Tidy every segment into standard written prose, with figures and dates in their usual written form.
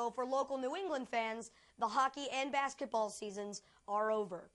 So for local New England fans, the hockey and basketball seasons are over.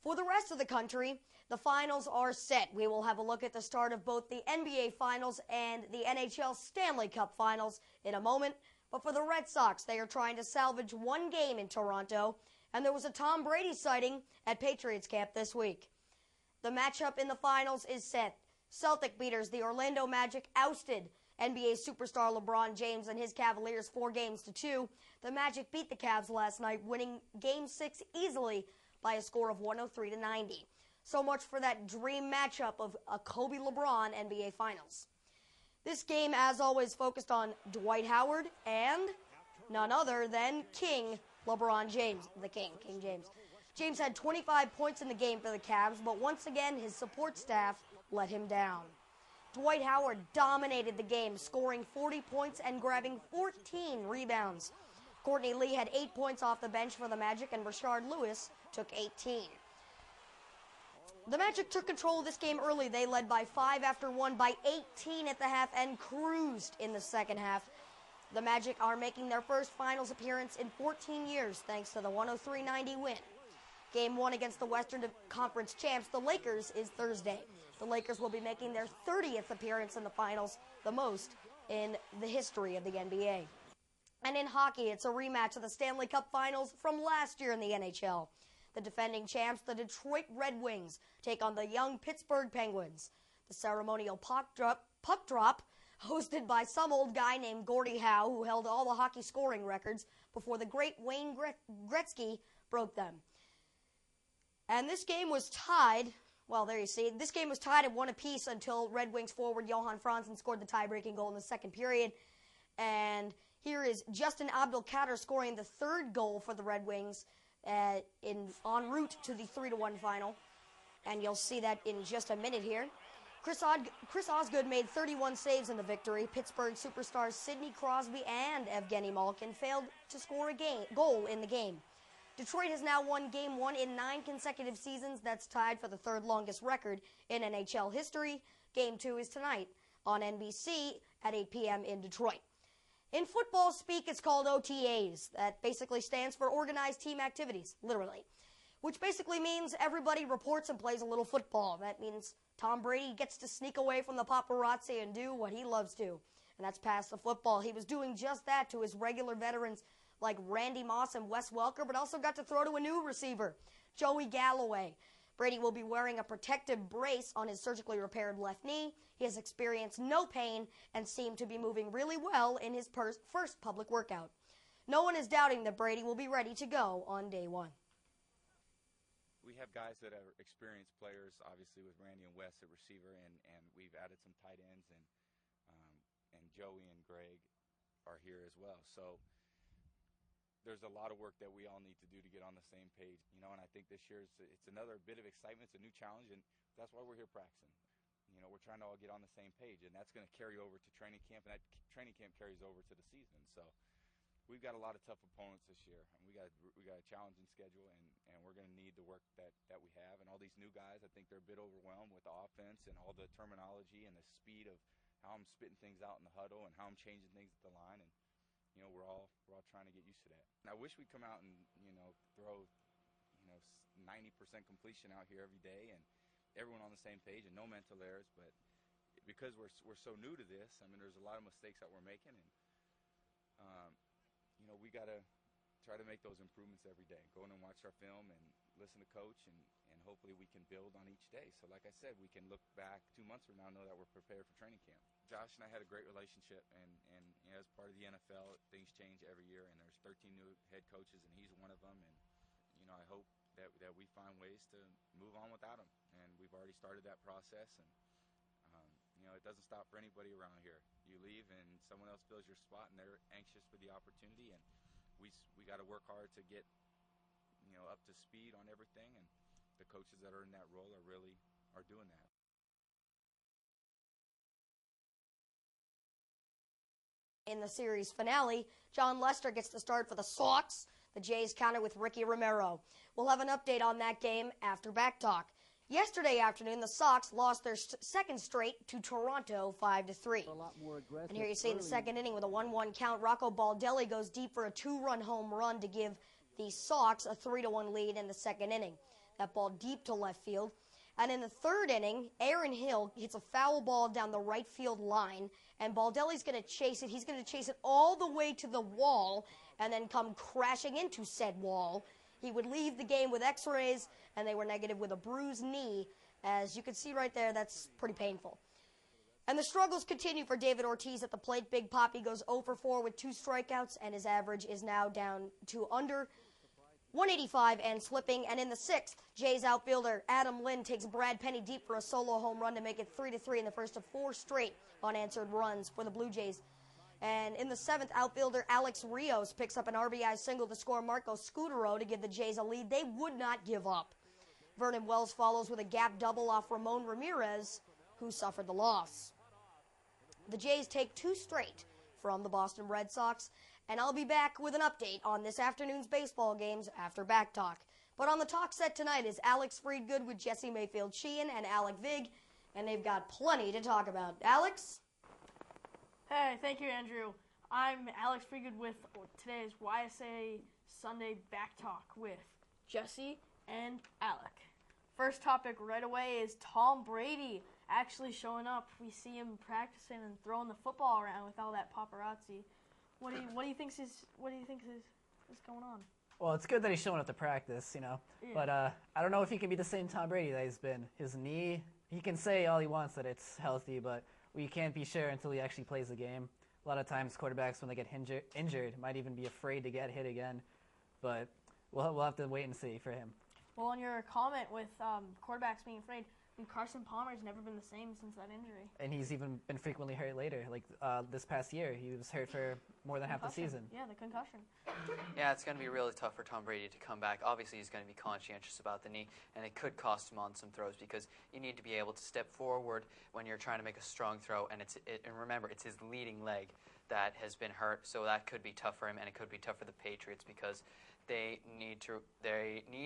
For the rest of the country, the finals are set. We will have a look at the start of both the NBA Finals and the NHL Stanley Cup Finals in a moment. But for the Red Sox, they are trying to salvage one game in Toronto, and there was a Tom Brady sighting at Patriots camp this week. The matchup in the finals is set. Celtic beaters, the Orlando Magic, ousted NBA superstar LeBron James and his Cavaliers 4-2. The Magic beat the Cavs last night, winning Game 6 easily by a score of 103-90. So much for that dream matchup of a Kobe-LeBron NBA Finals. This game, as always, focused on Dwight Howard and none other than King LeBron James, the King James. James had 25 points in the game for the Cavs, but once again, his support staff let him down. Dwight Howard dominated the game, scoring 40 points and grabbing 14 rebounds. Courtney Lee had 8 points off the bench for the Magic, and Rashard Lewis took 18. The Magic took control of this game early. They led by 5 after 1, by 18 at the half, and cruised in the second half. The Magic are making their first finals appearance in 14 years thanks to the 103-90 win. Game 1 against the Western Conference champs, the Lakers, is Thursday. The Lakers will be making their 30th appearance in the finals, the most in the history of the NBA. And in hockey, it's a rematch of the Stanley Cup Finals from last year in the NHL. The defending champs, the Detroit Red Wings, take on the young Pittsburgh Penguins. The ceremonial puck drop, hosted by some old guy named Gordie Howe, who held all the hockey scoring records before the great Wayne Gretzky broke them. And this game was tied. Well, there you see. This game was tied at 1 apiece until Red Wings forward Johan Franzen scored the tie-breaking goal in the second period. And here is Justin Abdelkader scoring the third goal for the Red Wings en route to the 3-1 final. And you'll see that in just a minute here. Chris Osgood made 31 saves in the victory. Pittsburgh superstars Sidney Crosby and Evgeny Malkin failed to score a goal in the game. Detroit has now won Game 1 in 9 consecutive seasons. That's tied for the third longest record in NHL history. Game 2 is tonight on NBC at 8 p.m. in Detroit. In football speak, it's called OTAs. That basically stands for Organized Team Activities, literally, which basically means everybody reports and plays a little football. That means Tom Brady gets to sneak away from the paparazzi and do what he loves to, and that's pass the football. He was doing just that to his regular veterans like Randy Moss and Wes Welker, but also got to throw to a new receiver, Joey Galloway. Brady will be wearing a protective brace on his surgically repaired left knee. He has experienced no pain and seemed to be moving really well in his first public workout. No one is doubting that Brady will be ready to go on day 1. We have guys that are experienced players, obviously with Randy and Wes at receiver, and we've added some tight ends, and Joey and Greg are here as well. So there's a lot of work that we all need to do to get on the same page, and I think this year it's another bit of excitement. It's a new challenge, and that's why we're here practicing. We're trying to all get on the same page, and that's going to carry over to training camp, and that training camp carries over to the season. So we've got a lot of tough opponents this year, and we got a challenging schedule, and we're going to need the work that we have. And all these new guys, I think they're a bit overwhelmed with the offense and all the terminology and the speed of how I'm spitting things out in the huddle and how I'm changing things at the line. And we're all trying to get used to that. And I wish we'd come out and throw 90% completion out here every day and everyone on the same page and no mental errors. But because we're so new to this, there's a lot of mistakes that we're making, and we got to try to make those improvements every day. Go in and watch our film and listen to coach, and hopefully we can build on each day. So like I said, we can look back 2 months from now and know that we're prepared for training camp. Josh and I had a great relationship, and as part of the NFL, things change every year, and there's 13 new head coaches, and he's one of them. And I hope that we find ways to move on without him, and we've already started that process. And it doesn't stop for anybody around here. You leave and someone else fills your spot, and they're anxious for the opportunity, and we got to work hard to get up to speed on everything, and the coaches that are in that role are doing that. In the series finale, John Lester gets to start for the Sox. The Jays counter with Ricky Romero. We'll have an update on that game after Back Talk. Yesterday afternoon, the Sox lost their second straight to Toronto 5-3. And here you see in the second inning with a 1-1 count, Rocco Baldelli goes deep for a 2-run home run to give the Sox a 3-1 lead in the second inning. That ball deep to left field. And in the third inning, Aaron Hill hits a foul ball down the right field line, and Baldelli's going to chase it. He's going to chase it all the way to the wall and then come crashing into said wall. He would leave the game with x-rays, and they were negative with a bruised knee. As you can see right there, that's pretty painful. And the struggles continue for David Ortiz at the plate. Big Papi goes 0 for 4 with 2 strikeouts, and his average is now down to under 185 and slipping. And in the sixth, Jays outfielder Adam Lynn takes Brad Penny deep for a solo home run to make it 3-3 in the first of 4 straight unanswered runs for the Blue Jays. And in the seventh, outfielder Alex Rios picks up an RBI single to score Marco Scutero to give the Jays a lead they would not give up. Vernon Wells follows with a gap double off Ramon Ramirez, who suffered the loss. The Jays take 2 straight from the Boston Red Sox, and I'll be back with an update on this afternoon's baseball games after Back Talk. But on the talk set tonight is Alex Friedgood with Jesse Mayfield Sheehan and Alec Vig, and they've got plenty to talk about. Alex? Hey, thank you, Andrew. I'm Alex Friedgood with today's YSA Sunday Back Talk with Jesse and Alec. First topic right away is Tom Brady actually showing up. We see him practicing and throwing the football around with all that paparazzi. What do you think is going on? Well, it's good that he's showing up to practice, you know. Yeah. But I don't know if he can be the same Tom Brady that he's been. His knee, he can say all he wants that it's healthy, but we can't be sure until he actually plays the game. A lot of times quarterbacks, when they get injured, might even be afraid to get hit again. But we'll have to wait and see for him. Well, on your comment with quarterbacks being afraid, I mean, Carson Palmer's never been the same since that injury. And he's even been frequently hurt later. Like this past year, he was hurt for more than half the season. Yeah, the concussion. Yeah, it's going to be really tough for Tom Brady to come back. Obviously, he's going to be conscientious about the knee, and it could cost him on some throws because you need to be able to step forward when you're trying to make a strong throw. And and remember, it's his leading leg that has been hurt, so that could be tough for him, and it could be tough for the Patriots because they need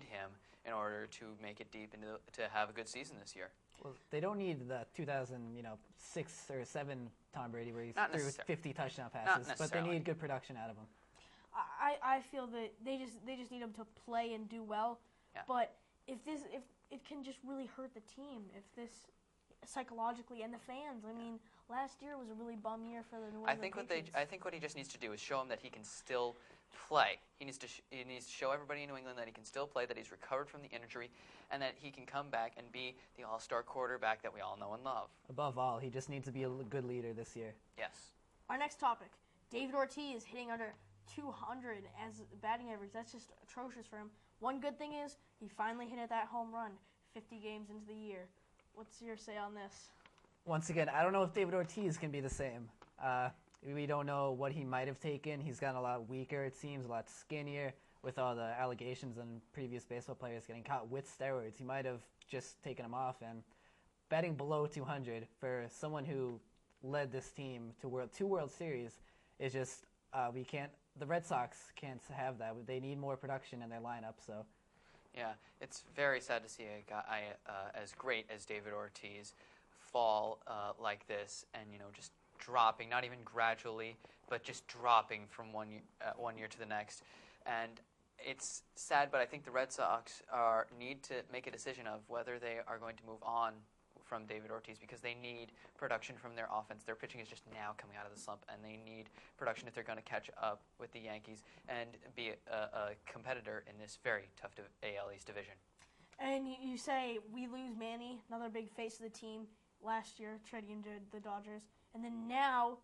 him in order to make it deep and to have a good season this year. Well, they don't need the 2006 or 7 Tom Brady where he threw 50 touchdown passes, but they need good production out of him. I feel that they just need him to play and do well. Yeah. But if it can just really hurt the team, if this psychologically and the fans. I mean, last year was a really bum year for the New England Patriots. I think what he just needs to do is show him that he can still play. He needs to show everybody in New England that he can still play, that he's recovered from the injury, and that he can come back and be the all-star quarterback that we all know and love. Above all, he just needs to be a good leader this year. Yes. Our next topic, David Ortiz hitting under 200 as batting average. That's just atrocious for him. One good thing is he finally hit that home run 50 games into the year. What's your say on this? Once again, I don't know if David Ortiz can be the same. We don't know what he might have taken. He's gotten a lot weaker, it seems, a lot skinnier with all the allegations on previous baseball players getting caught with steroids. He might have just taken them off. And batting below 200 for someone who led this team to 2 World Series is just the Red Sox can't have that. They need more production in their lineup. So, yeah, it's very sad to see a guy as great as David Ortiz fall like this, and just dropping, not even gradually, but just dropping from one year to the next. And it's sad, but I think the Red Sox need to make a decision of whether they are going to move on from David Ortiz because they need production from their offense. Their pitching is just now coming out of the slump, and they need production if they're going to catch up with the Yankees and be a competitor in this very tough AL East division. And you say we lose Manny, another big face of the team, last year trading him to the Dodgers, and then now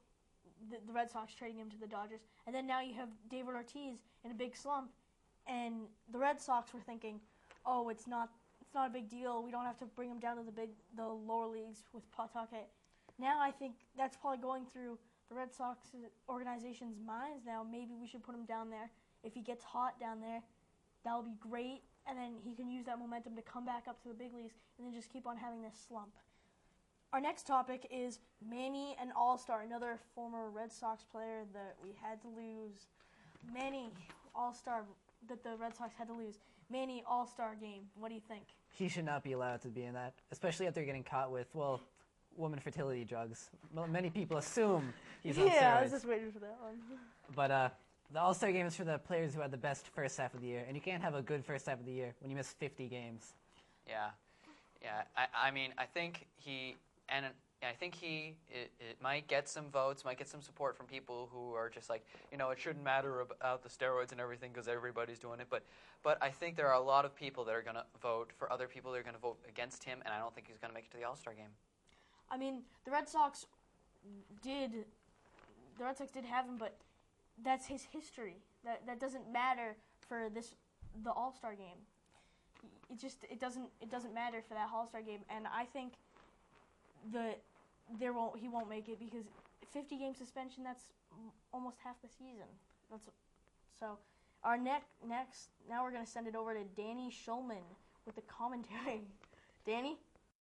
the Red Sox trading him to the Dodgers, and then now you have David Ortiz in a big slump, and the Red Sox were thinking, oh, it's not a big deal. We don't have to bring him down to the lower leagues with Pawtucket. Now I think that's probably going through the Red Sox organization's minds now. Maybe we should put him down there. If he gets hot down there, that'll be great, and then he can use that momentum to come back up to the big leagues and then just keep on having this slump. Our next topic is Manny, an All-Star, another former Red Sox player that we had to lose. Manny, All-Star, that the Red Sox had to lose. Manny All-Star game. What do you think? He should not be allowed to be in that, especially after getting caught with, well, woman fertility drugs. Well, many people assume he's on Yeah, I was steroids. just waiting for that one. But the All-Star game is for the players who had the best first half of the year, and you can't have a good first half of the year when you miss 50 games. Yeah. I mean, I think it might get some votes, might get some support from people who are just like, it shouldn't matter about the steroids and everything because everybody's doing it. But I think there are a lot of people that are going to vote for other people that are going to vote against him, and I don't think he's going to make it to the All-Star game. I mean, the Red Sox did have him, but that's his history. That doesn't matter for the All-Star game. It doesn't matter for that All-Star game, and I think he won't make it because 50 game suspension, that's almost half the season. So our next now we're going to send it over to Danny Schulman with the commentary. Danny?